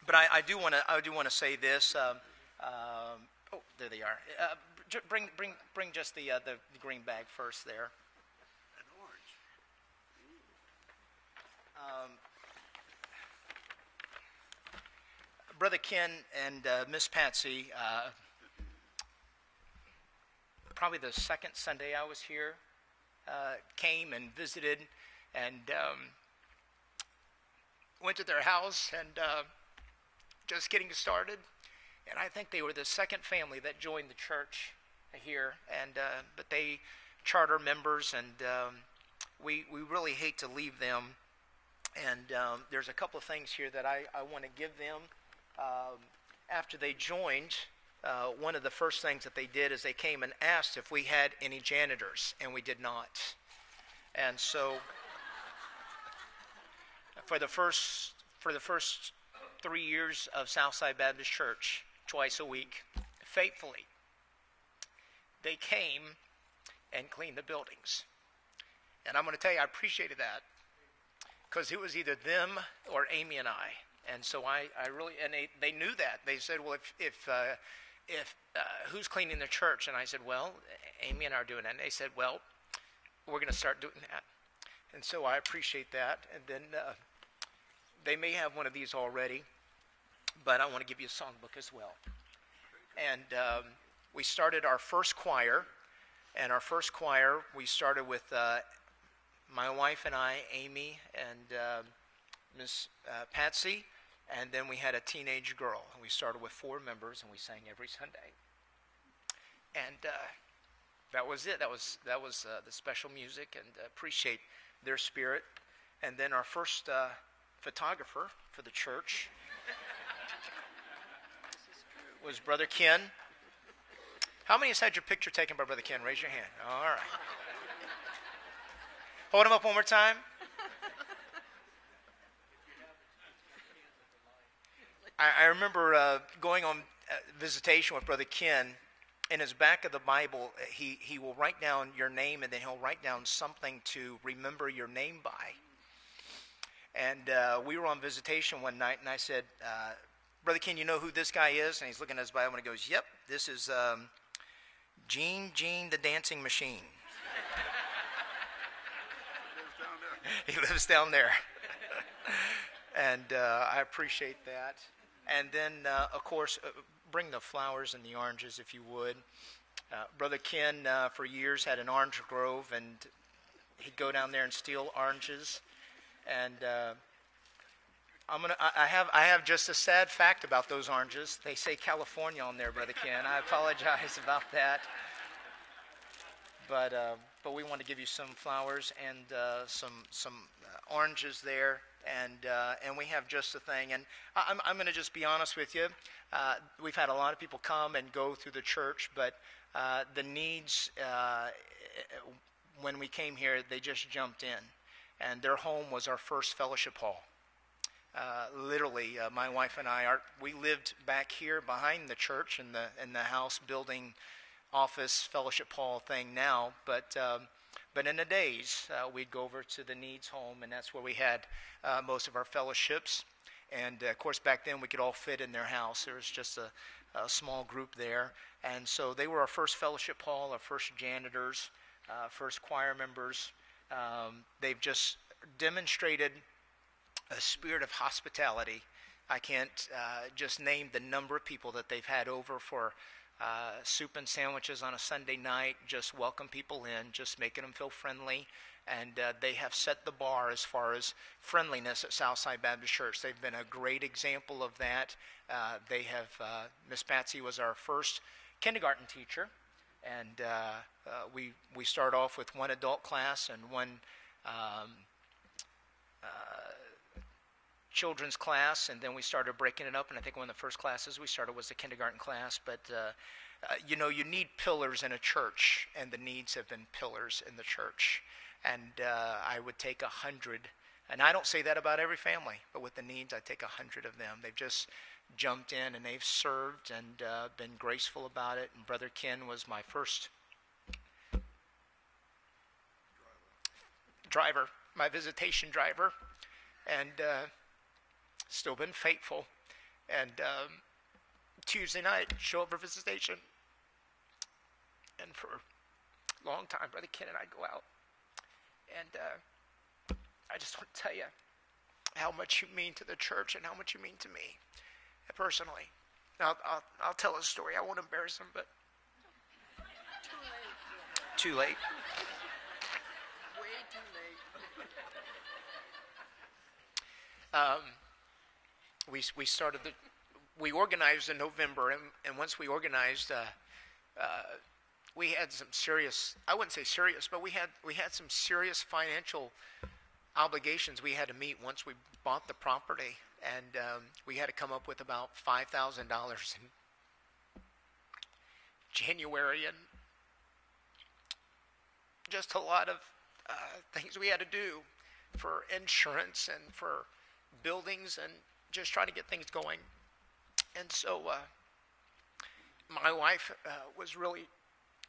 But I do want to say this. Oh, there they are. Bring just the green bag first there. An orange. Brother Ken and Miss Patsy, probably the second Sunday I was here, came and visited, and went to their house and just getting started. And I think they were the second family that joined the church here, and but they charter members, and we really hate to leave them. And there's a couple of things here that I want to give them. After they joined, one of the first things that they did is they came and asked if we had any janitors, and we did not. And so for the first 3 years of Southside Baptist Church, twice a week, faithfully, they came and cleaned the buildings. And I'm going to tell you, I appreciated that, because it was either them or Amy and I. And so I really, and they knew that. They said, well, if who's cleaning the church? And I said, well, Amy and I are doing that. And they said, well, we're going to start doing that. And so I appreciate that. And then they may have one of these already, but I want to give you a songbook as well. And we started our first choir. And our first choir, we started with my wife and I, Amy, and Miss Patsy. And then we had a teenage girl. And we started with 4 members, and we sang every Sunday. And that was it. That was the special music, and appreciate their spirit. And then our first photographer for the church was Brother Ken. How many has had your picture taken by Brother Ken? Raise your hand. All right. Hold him up one more time. I remember going on visitation with Brother Ken. In his back of the Bible, he will write down your name, and then he'll write down something to remember your name by. And we were on visitation one night, and I said, Brother Ken, you know who this guy is? And he's looking at his Bible, and he goes, yep, this is Gene the Dancing Machine. He lives down there. And I appreciate that. And then, of course, bring the flowers and the oranges, if you would. Brother Ken, for years, had an orange grove, and he'd go down there and steal oranges. And I have just a sad fact about those oranges. They say California on there, Brother Ken. I apologize about that. But we want to give you some flowers and some oranges there. And we have just a thing. And I'm going to just be honest with you. We've had a lot of people come and go through the church, but the Neads, when we came here, they just jumped in. And their home was our first fellowship hall. Literally, my wife and I, we lived back here behind the church in the house building office fellowship hall thing now, but in the days, we'd go over to the Neads home, and that's where we had most of our fellowships. And, of course, back then we could all fit in their house. There was just a small group there. And so they were our first fellowship hall, our first janitors, first choir members. They've just demonstrated a spirit of hospitality. I can't just name the number of people that they've had over for soup and sandwiches on a Sunday night, just welcome people in, just making them feel friendly. And they have set the bar as far as friendliness at Southside Baptist Church. They've been a great example of that. They have, Miss Patsy was our first kindergarten teacher. And we start off with one adult class and one children's class, and then we started breaking it up, and I think one of the first classes we started was the kindergarten class. But you need pillars in a church, and the Neads have been pillars in the church. And I would take 100, and I don't say that about every family, but with the Neads, I take 100 of them. They've just jumped in, and they've served and been graceful about it. And Brother Ken was my first driver, my visitation driver, and still been faithful. And Tuesday night, show up for visitation. And for a long time, Brother Ken and I go out. And I just want to tell you how much you mean to the church and how much you mean to me personally. Now, I'll tell a story. I won't embarrass him, but too late. Way too late. We organized in November, and once we organized, we had some serious, I wouldn't say serious, but we had some serious financial obligations we had to meet once we bought the property, and we had to come up with about $5,000 in January, and just a lot of things we had to do for insurance and for buildings and just trying to get things going. And so my wife was really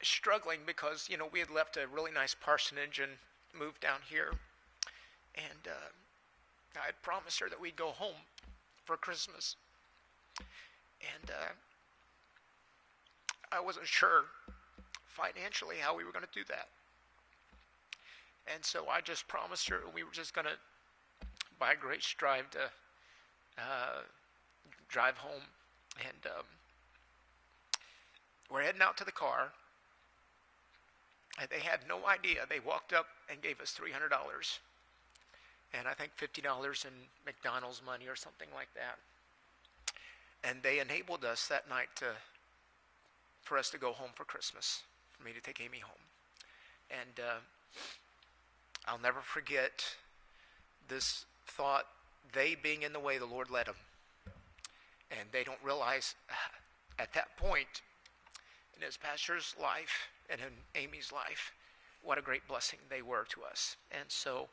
struggling because, we had left a really nice parsonage and moved down here. And I had promised her that we'd go home for Christmas. And I wasn't sure financially how we were going to do that. And so I just promised her we were just going to, by grace, drive home. And we're heading out to the car. And they had no idea. They walked up and gave us $300. And I think $50 in McDonald's money or something like that. And they enabled us that night for us to go home for Christmas, for me to take Amy home. And I'll never forget this thought, they being in the way, the Lord led them. And they don't realize at that point in his pastor's life and in Amy's life, what a great blessing they were to us. And so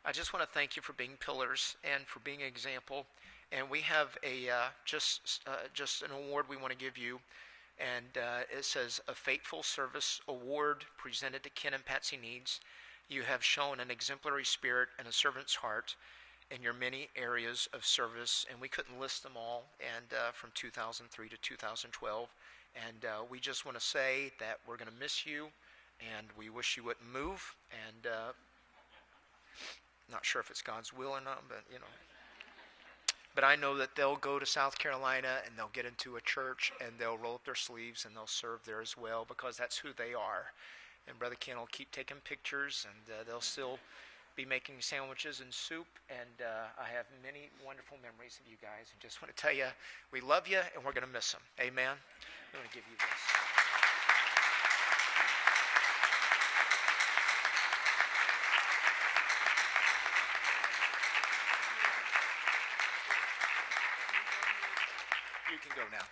I just want to thank you for being pillars and for being an example. And we have a just an award we want to give you. And it says, a Faithful Service Award presented to Ken and Patsy Neads. You have shown an exemplary spirit and a servant's heart in your many areas of service. And we couldn't list them all, and from 2003 to 2012. And we just want to say that we're going to miss you, and we wish you wouldn't move. And not sure if it's God's will or not, but But I know that they'll go to South Carolina and they'll get into a church and they'll roll up their sleeves and they'll serve there as well, because that's who they are. And Brother Ken will keep taking pictures, and they'll still be making sandwiches and soup. And I have many wonderful memories of you guys. And just want to tell you, we love you and we're going to miss them. Amen. I'm going to give you this. You can go now.